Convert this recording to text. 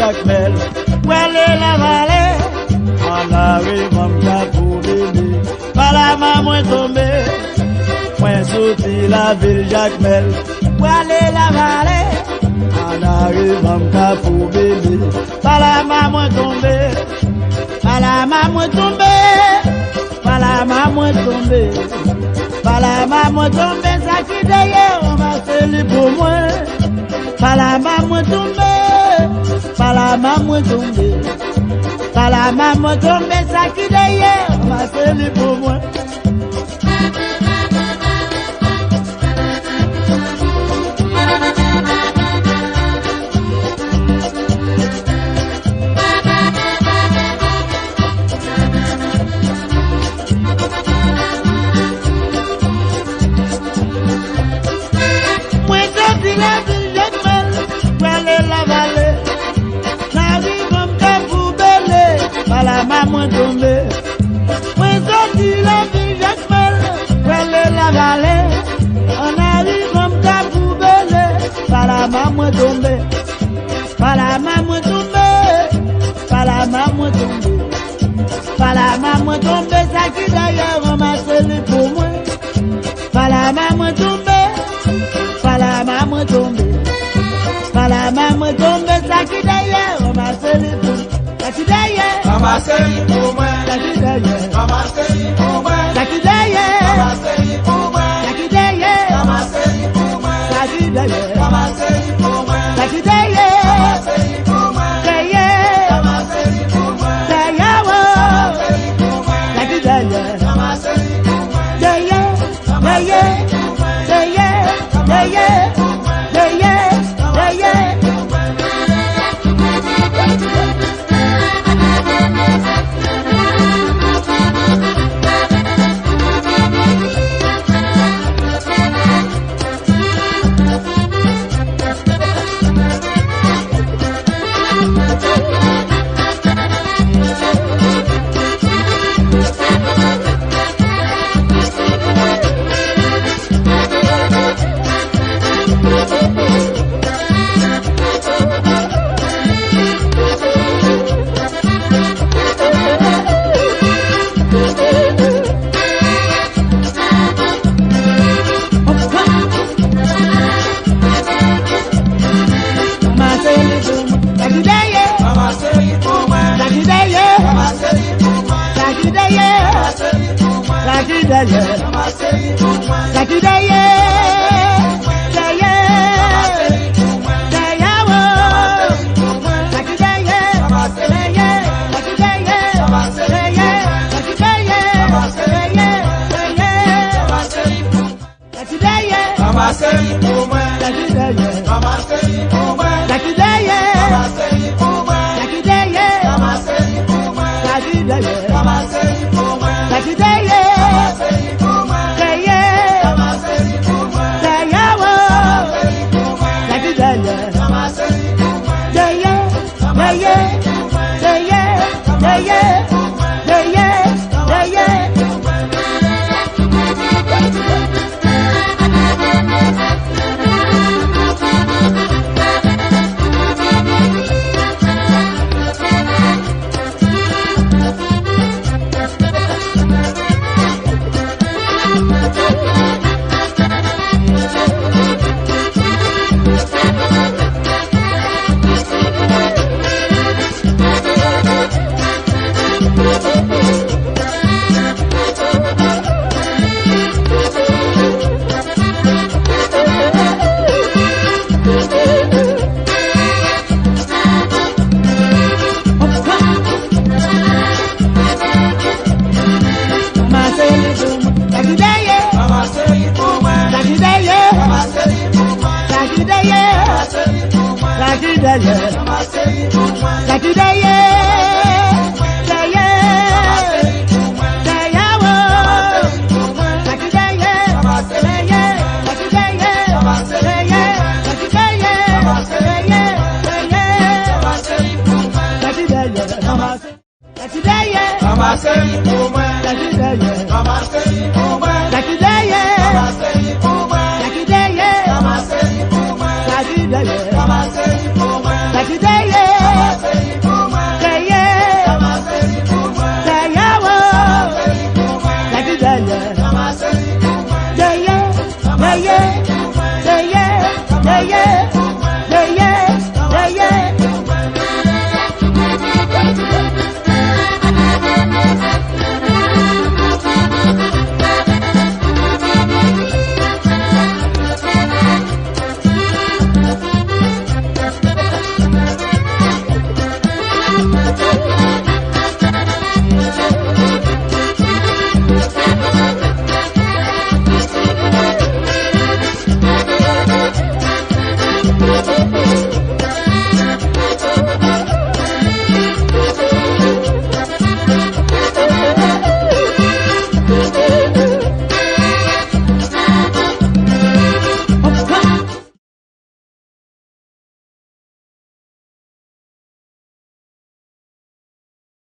Jacmel, où est la vallée? En arrive, m'ka pour bébé, par la maman tombée. Moi sorti la ville Jacmel, où est la vallée? En arrive, m'ka pour bébé, par la maman tombée. Par la maman tombée, par la maman tombée, par la maman tombée, ça qui d'ailleurs, on va faire le pour moi. Par la maman tombée, par la maman tombée, par la maman tombée, ça qui d'ailleurs, on va faire le pour moi. Maman tombée, moi sorti la ville Jacmel, elle est la vallée, on arrive comme ta poubelle, par la maman tombée, par la maman tombée, par la maman tombée, par la maman tombée, ça qui d'ailleurs ramasse les pour moi, par la maman tombée, par la maman tombée, par la maman tombée, ça qui d'ailleurs ramasse les pour moi. Ramassez pour moi, ramassez pour moi, ramassez pour moi, ramassez pour moi, ramassez pour moi, ramassez pour moi, ramassez pour moi, ramassez pour moi, Like deye